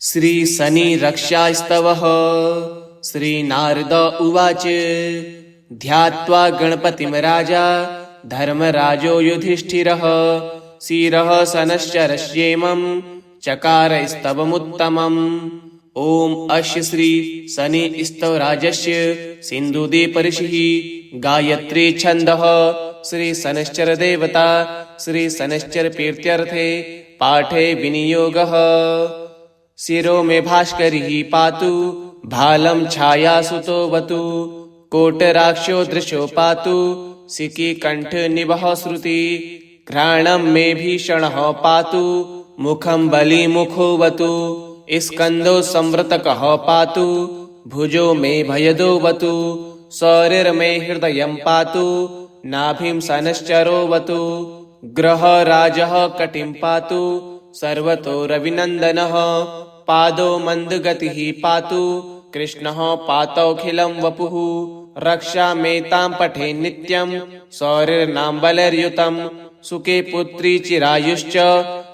श्रीशनिरक्षास्तवः। श्रीनारद उवाच। ध्यात्वा गणपतिं राजा धर्मराजो युधिष्ठिरः शिरः शनश्चरस्येमं चकारस्तवमुत्तमम्। ॐ अस्य श्री शनिस्तवराजस्य सिन्धुदीपऋषिः गायत्री छन्दः श्री शनश्चर देवता श्री शनश्चर प्रीत्यर्थे पाठे विनियोगः। शिरो मे भास्करिः पातु भालं छायासुतो वतु कोटराक्षो दृशो पातु सिकीकण्ठ निवः श्रुति घ्राणं मे भीषणः पातु मुखं बलिमुखो वतु स्कन्दो संवृतकः पातु भुजो मे भयदो वतु शरीरमे हृदयं पातु नाभिं शनश्चरो वतु ग्रहराजः कटिं पातु सर्वतो रविनन्दनः पादो मन्दगतिः पातु कृष्णः पातौखिलं वपुः रक्षामेतां पठे नित्यं शौर्यर्नाम्बलैर्युतं सुखे पुत्री चिरायुश्च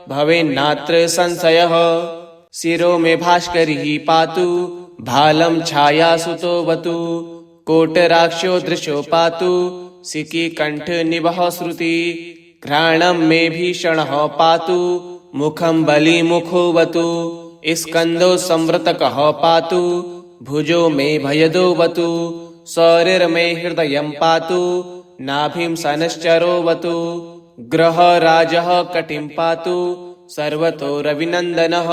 भवेन्नात्र संशयः। शिरो मे भास्करिः पातु भालं छायासुतो वतु कोटराक्षो दृशो पातु सिकीकण्ठ निवः श्रुति घ्राणं मे भीषणः पातु मुखं बलिमुखो वतु स्कन्दो संवृतकः पातु भुजो मे भयदो वतु शरीरमे हृदयं पातु नाभिं शनश्चरो वतु ग्रहराजः कटिं पातु सर्वतो रविनन्दनः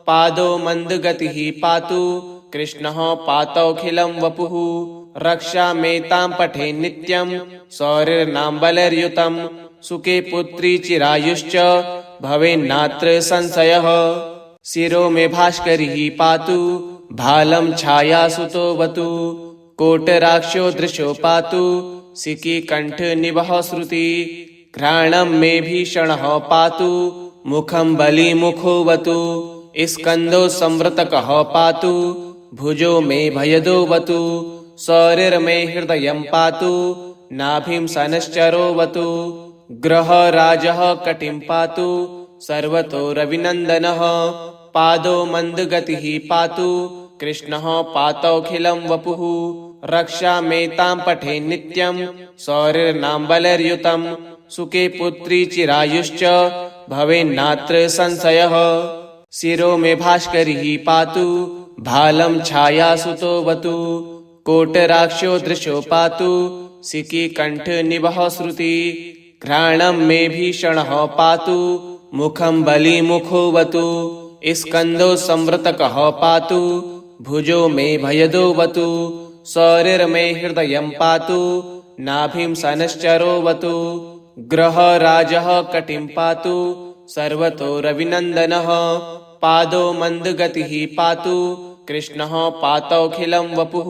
पादो मन्दगतिः पातु कृष्णः पातौखिलं वपुः रक्षामेतां पठे नित्यं शौर्यर्नाम्बलैर्युतं सुखे पुत्री चिरायुश्च भवेन्नात्र संशयः। शिरो मे भास्करिः पातु भालं छायासुतो वतु कोटराक्षो दृशो पातु सिकीकण्ठ निवः श्रुति घ्राणं मे भीषणः पातु मुखं बलिमुखो वतु स्कन्दो संवृतकः पातु भुजो मे भयदो वतु शरीरमे हृदयं पातु नाभिं शनश्चरो वतु ग्रहराजः कटिं पातु सर्वतो रविनन्दनः पादो मन्दगतिः पातु कृष्णः पातौखिलं वपुः रक्षामेतां पठे नित्यं शौर्यर्नाम्बलैर्युतं सुखे पुत्री चिरायुश्च भवेन्नात्र संशयः। शिरो मे भास्करिः पातु भालं छायासुतो वतु कोटराक्षो दृशो पातु सिकीकण्ठ निवः श्रुति घ्राणं मे भीषणः पातु मुखं बलिमुखो वतु स्कन्दो संवृतकः पातु भुजो मे भयदो वतु शरीरमे हृदयं पातु नाभिं शनश्चरो वतु ग्रहराजः कटिं पातु सर्वतो रविनन्दनः पादो मन्दगतिः पातु कृष्णः पातौखिलं वपुः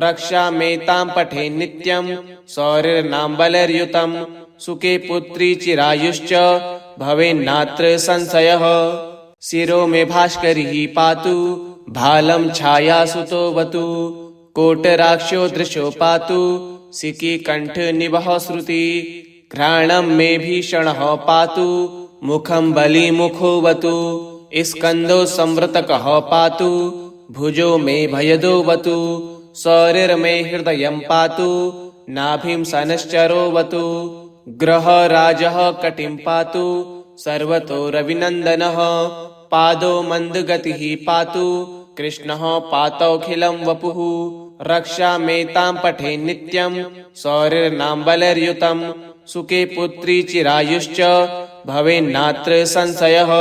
रक्षामेतां पठे नित्यं शौर्यर्नाम्बलैर्युतं सुखे पुत्री चिरायुश्च भवेन्नात्र संशयः। शिरो मे भास्करिः पातु भालं छायासुतो वतु कोटराक्षो दृशो पातु सिकीकण्ठ निवः श्रुति घ्राणं मे भीषणः पातु मुखं बलिमुखो वतु स्कन्दो संवृतकः पातु भुजो मे भयदो वतु शरीरमे हृदयं पातु नाभिं शनश्चरो वतु ग्रहराजः कटिं पातु सर्वतो रविनन्दनः पादो मन्दगतिः पातु कृष्णः पातौखिलं वपुः रक्षामेतां पठे नित्यं शौर्यर्नाम्बलैर्युतं सुखे पुत्री चिरायुश्च भवेन्नात्र संशयः।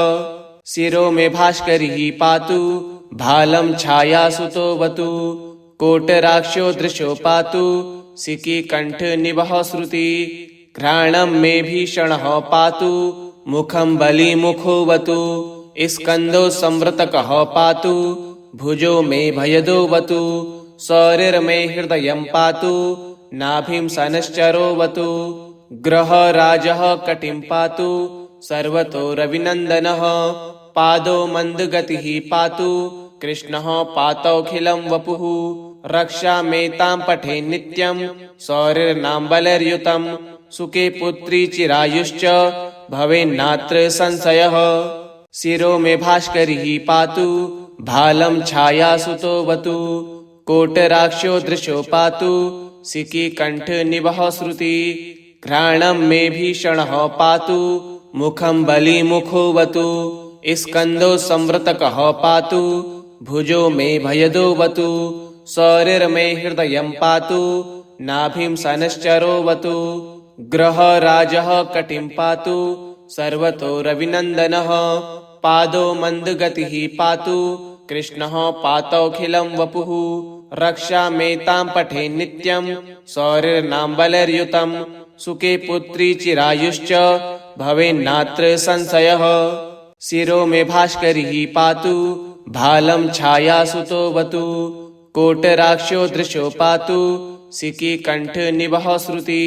शिरो मे भास्करिः पातु भालं छायासुतो वतु कोटराक्षो दृशो पातु सिकीकण्ठ निवः श्रुति घ्राणं मे भीषणः पातु मुखं बलिमुखो वतु स्कन्दो संवृतकः पातु भुजो मे भयदो वतु शरीरमे हृदयं पातु नाभिं शनश्चरो वतु ग्रहराजः कटिं पातु सर्वतो रविनन्दनः पादो मन्दगतिः पातु कृष्णः पातौखिलं वपुः रक्षामेतां पठे नित्यं शौर्यर्नाम्बलैर्युतं सुखे पुत्री चिरायुश्च भवेन्नात्र संशयः। शिरो मे भास्करिः पातु भालं छायासुतोऽवतु कोटराक्षो दृशो पातु सिकीकण्ठनिवः श्रुति घ्राणं मे भीषणः पातु मुखं बलिमुखोऽवतु स्कन्दो संवृतकः पातु भुजो मे भयदोऽवतु शरीरमे हृदयं पातु नाभिं सनश्चरोऽवतु ग्रहराजः कटिं पातु सर्वतो रविनन्दनः पादो मन्दगतिः पातु कृष्णः पातोऽखिलं वपुः रक्षामेतां पठे नित्यं शौरिर्नाम्बलैर्युतं सुखे पुत्री चिरायुश्च भवेन्नात्र संशयः शिरो मे भास्करिः पातु भालं छायासुतोऽवतु कोटराक्षो दृशो पातु सिकीकण्ठनिवः श्रुति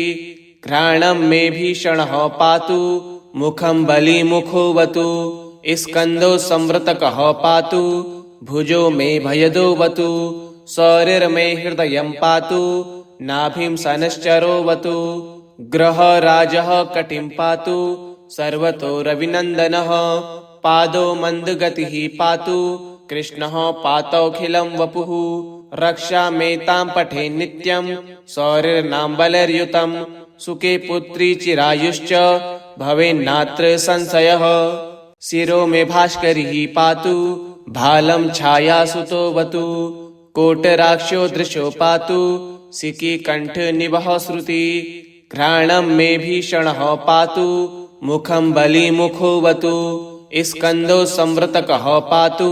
घ्राणं मे भीषणः पातु मुखं बलिमुखोऽवतु स्कन्दो संवृतकः पातु भुजो मे भयदोऽवतु शरीरमे हृदयं पातु नाभिं सनश्चरोऽवतु ग्रहराजः कटिं पातु सर्वतो रविनन्दनः पादो मन्दगतिः पातु कृष्णः पातोऽखिलं वपुः रक्षामेतां पठे नित्यं शौरिर्नाम्बलैर्युतं सुखे पुत्री चिरायुश्च भवेन्नात्र संशयः शिरो मे भास्करिः पातु भालं छायासुतोऽवतु कोटराक्षो दृशो पातु सिकीकण्ठनिवः श्रुति घ्राणं मे भीषणः पातु मुखं बलिमुखोऽवतु स्कन्दो संवृतकः पातु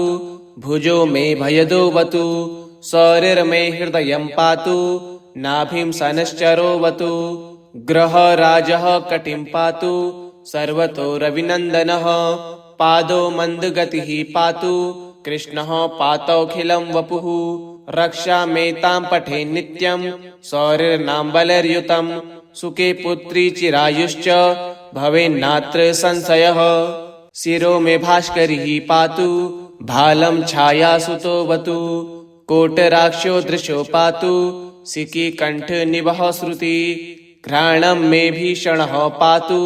भुजो मे भयदोऽवतु शरीरमे हृदयं पातु नाभिं सनश्चरोऽवतु ग्रहराजः कटिं पातु सर्वतो रविनन्दनः पादो मन्दगतिः पातु कृष्णः पातोऽखिलं वपुः रक्षामेतां पठे नित्यं शौरिर्नाम्बलैर्युतं सुखे पुत्री चिरायुश्च भवेन्नात्र संशयः शिरो मे भास्करिः पातु भालं छायासुतोऽवतु कोटराक्षो दृशो पातु सिकीकण्ठनिवः श्रुति घ्राणं मे भीषणः पातु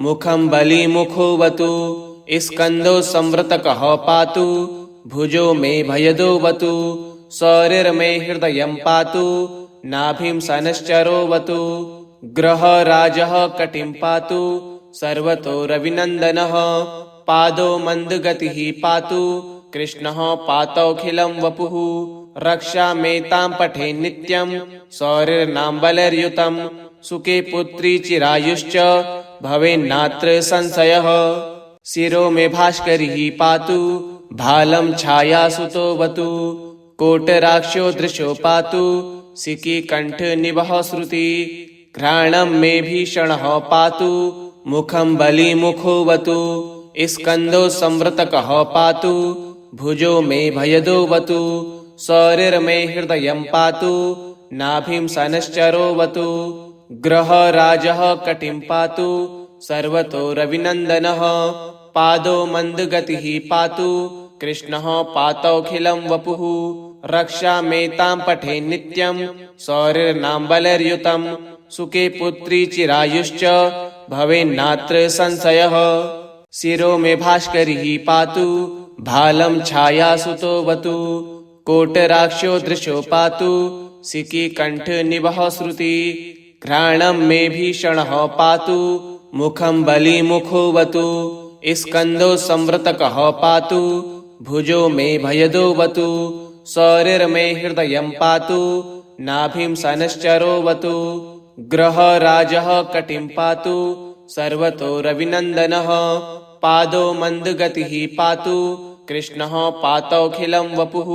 मुखं बलिमुखोऽवतु स्कन्दो संवृतकः पातु भुजो मे भयदोऽवतु शरीरमे हृदयं पातु नाभिं सनश्चरोऽवतु ग्रहराजः कटिं पातु सर्वतो रविनन्दनः पादो मन्दगतिः पातु कृष्णः पातोऽखिलं वपुः रक्षामेतां पठे नित्यं शौरिर्नाम्बलैर्युतं सुखे पुत्री चिरायुश्च भवेन्नात्र संशयः शिरो मे भास्करिः पातु भालं छायासुतोऽवतु कोटराक्षो दृशो पातु सिकीकण्ठनिवः श्रुति घ्राणं मे भीषणः पातु मुखं बलिमुखोऽवतु स्कन्दो संवृतकः पातु भुजो मे भयदोऽवतु शरीरमे हृदयं पातु नाभिं सनश्चरोऽवतु ग्रहराजः कटिं पातु सर्वतो रविनन्दनः पादो मन्दगतिः पातु कृष्णः पातोऽखिलं वपुः रक्षामेतां पठे नित्यं शौरिर्नाम्बलैर्युतं सुखे पुत्री चिरायुश्च भवेन्नात्र संशयः शिरो मे भास्करिः पातु भालं छायासुतोऽवतु कोटराक्षो दृशो पातु सिकीकण्ठनिवः श्रुति घ्राणं मे भीषणः पातु मुखं बलिमुखोऽवतु स्कन्दो संवृतकः पातु भुजो मे भयदोऽवतु शरीरमे हृदयं पातु नाभिं सनश्चरोऽवतु ग्रहराजः कटिं पातु सर्वतो रविनन्दनः पादो मन्दगतिः पातु कृष्णः पातोऽखिलं वपुः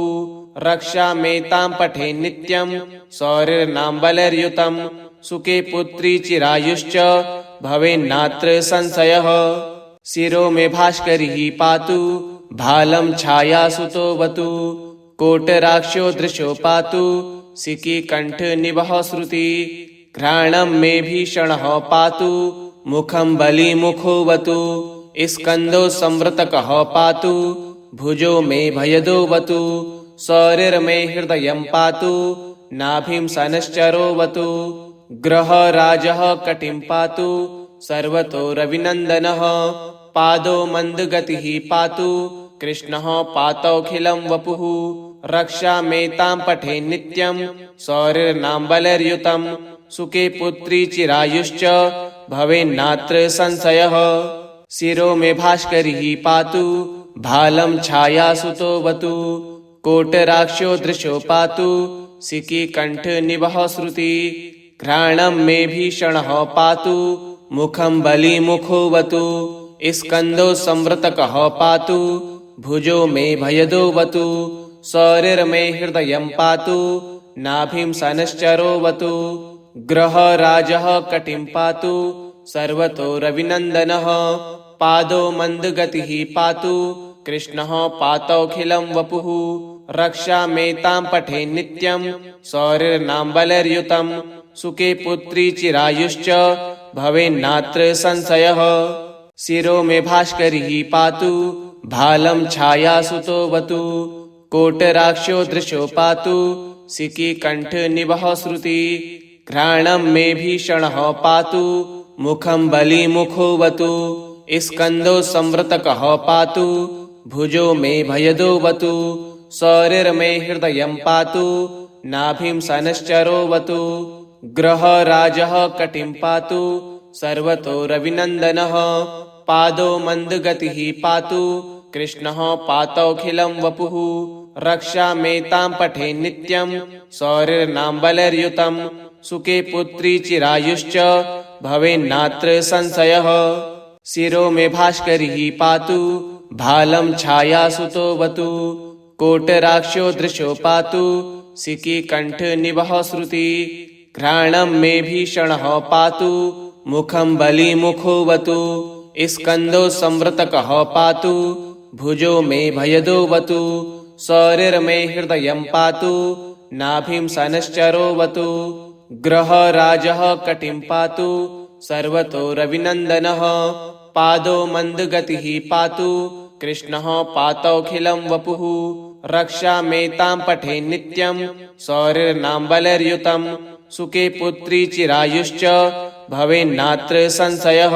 रक्षामेतां पठे नित्यं शौरिर्नाम्बलैर्युतं सुखे पुत्री चिरायुश्च भवेन्नात्र संशयः शिरो मे भास्करिः पातु भालं छायासुतोऽवतु कोटराक्षो दृशो पातु सिकीकण्ठनिवः श्रुति घ्राणं मे भीषणः पातु मुखं बलिमुखोऽवतु स्कन्दो संवृतकः पातु भुजो मे भयदोऽवतु शरीरमे हृदयं पातु नाभिं सनश्चरोऽवतु ग्रहराजः कटिं पातु सर्वतो रविनन्दनः पादो मन्दगतिः पातु कृष्णः पातौखिलं वपुः रक्षामेतां पठे नित्यं शौरिर्नाम्बलैर्युतं सुखे पुत्री चिरायुश्च भवेन्नात्र संशयः शिरो मे भास्करिः पातु भालं छायासुतोऽवतु कोटराक्षो दृशो पातु सिकीकण्ठनिभः श्रुति घ्राणं मे भीषणः पातु मुखं बलिमुखोऽवतु स्कन्दो संवृतकः पातु भुजो मे भयदोऽवतु शौरिर्मे हृदयं पातु नाभिं सनश्चरोऽवतु ग्रहराजः कटिं पातु सर्वतो रविनन्दनः पादो मन्दगतिः पातु कृष्णः पातौखिलं वपुः रक्षामेतां पठे नित्यं शौरिर्नाम्बलैर्युतं सुखे पुत्री चिरायुश्च भवेन्नात्र संशयः शिरो मे भास्करिः पातु भालं छायासुतोऽवतु कोटराक्षो दृशो पातु सिकीकण्ठनिभः श्रुति घ्राणं मे भीषणः पातु मुखं बलिमुखोऽवतु स्कन्दो संवृतकः पातु भुजो मे भयदोऽवतु शौरिर्मे हृदयं पातु नाभिं सनश्चरोऽवतु ग्रहराजः कटिं पातु सर्वतो रविनन्दनः पादो मन्दगतिः पातु कृष्णः पातौखिलं वपुः रक्षामेतां पठे नित्यं शौरिर्नाम्बलैर्युतं सुखे पुत्री चिरायुश्च भवेन्नात्र संशयः शिरो मे भास्करिः पातु भालं छायासुतोऽवतु कोटराक्षो दृशो पातु सिकीकण्ठनिभः श्रुति घ्राणं मे भीषणः पातु मुखं बलिमुखोऽवतु स्कन्दो संवृतकः पातु भुजो मे भयदोऽवतु शौरिर्मे हृदयं पातु नाभिं सनश्चरोऽवतु ग्रहराजः कटिं पातु सर्वतो रविनन्दनः पादो मन्दगतिः पातु कृष्णः पातौखिलं वपुः रक्षामेतां पठे नित्यं शौरिर्नाम्बलैर्युतं सुखे पुत्री चिरायुश्च भवेन्नात्र संशयः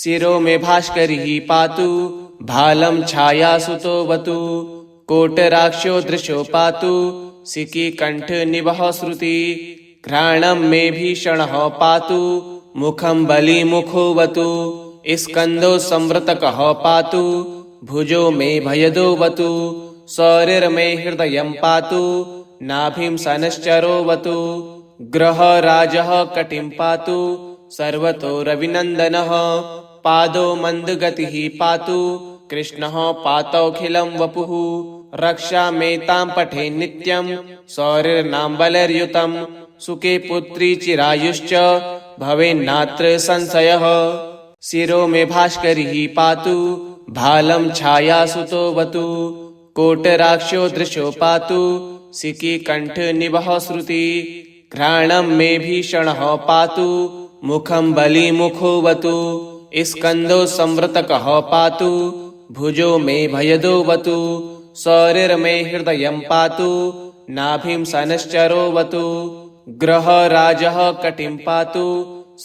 शिरो मे भास्करिः पातु भालं छायासुतोऽवतु कोटराक्षो दृशो पातु सिकीकण्ठनिभः श्रुति घ्राणं मे भीषणः पातु मुखं बलिमुखोऽवतु स्कन्दो संवृतकः पातु भुजो मे भयदोऽवतु शौरिर्मे हृदयं पातु नाभिं सनश्चरोऽवतु ग्रहराजः कटिं पातु सर्वतो रविनन्दनः पादो मन्दगतिः पातु कृष्णः पातौखिलं वपुः रक्षामेतां पठे नित्यं शौरिर्नाम्बलैर्युतं सुखे पुत्री चिरायुश्च भवेन्नात्र संशयः शिरो मे भास्करिः पातु भालं छायासुतोऽवतु कोटराक्षो दृशो पातु सिकीकण्ठनिभः श्रुति घ्राणं मे भीषणः पातु मुखं बलिमुखोऽवतु स्कन्दो संवृतकः पातु भुजो मे भयदोऽवतु शौरिर्मे हृदयं पातु नाभिं सनश्चरोऽवतु ग्रहराजः कटिं पातु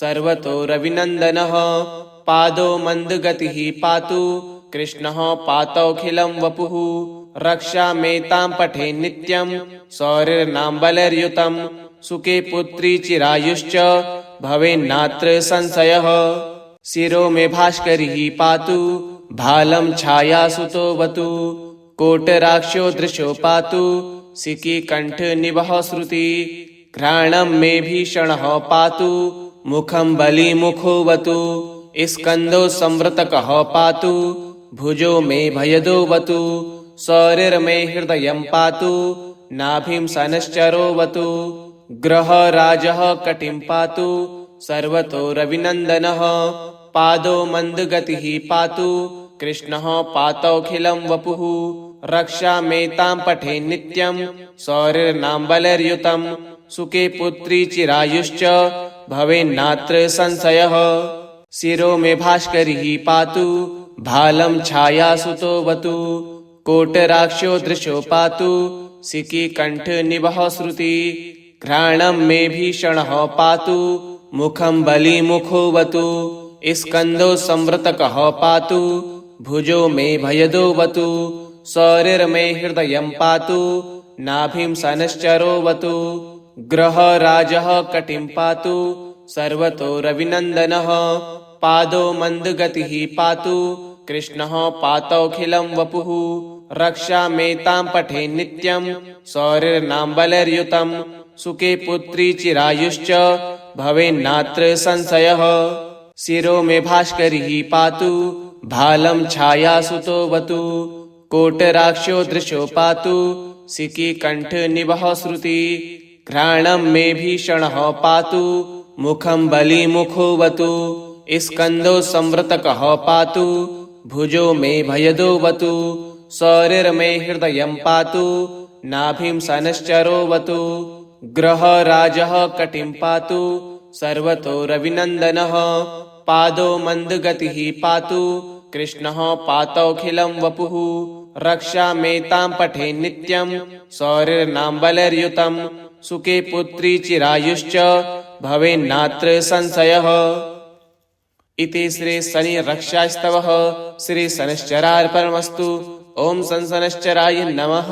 सर्वतो रविनन्दनः पादो मन्दगतिः पातु कृष्णः पातौखिलं वपुः रक्षामेतां पठे नित्यं शौरिर्नाम्बलैर्युतं सुखे पुत्री चिरायुश्च भवेन्नात्र संशयः शिरो मे भास्करिः पातु भालं छायासुतोऽवतु कोटराक्षो दृशो पातु सिकीकण्ठनिभः श्रुति घ्राणं मे भीषणः पातु मुखं बलिमुखोऽवतु स्कन्दो संवृतकः पातु भुजो मे भयदोऽवतु शौरिर्मे हृदयं पातु नाभिं सनश्चरोऽवतु ग्रहराजः कटिं पातु सर्वतो रविनन्दनः पादो मन्दगतिः पातु कृष्णः पातौखिलं वपुः रक्षामेतां पठे नित्यं शौरिर्नाम्बलैर्युतं सुखे पुत्री चिरायुश्च भवेन्नात्र संशयः शिरो मे भास्करिः पातु भालं छायासुतोऽवतु कोटराक्षो दृशो पातु सिकीकण्ठनिभः श्रुति घ्राणं मे भीषणः पातु मुखं बलिमुखोऽवतु स्कंदो संवृतकः पातु भुजो मे भयदोऽवतु सौरिर्मे हृदयं पातु नाभिं सनश्चरोऽवतु ग्रहराजः कटिं पातु सर्वतो रविनन्दनः पादो मन्दगतिः पातु कृष्णः पातौखिलं वपुः रक्षामेतां पठे नित्यं सौरिर्नाम्बलैर्युतं सुखे पुत्री चिरायुश्च भवेन्नात्र संशयः शिरो मे भास्करिः पातु भालं छायासुतोऽवतु कोटराक्षो दृशो पातु सिकीकण्ठनिभः श्रुति घ्राणं मे भीषणः पातु मुखं बलिमुखोऽवतु स्कन्दो संवृतकः पातु भुजो मे भयदोऽवतु सौरिर्मे हृदयं पातु नाभिं सनश्चरोऽवतु ग्रहराजः कटिं पातु सर्वतो रविनन्दनः पादो मन्दगतिः पातु कृष्णः पातौखिलं वपुः रक्षामेतां पठे नित्यं सौरिर्नाम्बलैर्युतं सुखे पुत्री चिरायुश्च भवेन्नात्र संशयः। इति श्री शनि रक्षास्तवः श्री शनैश्चरार्पणमस्तु। ओम शनैश्चराय नमः।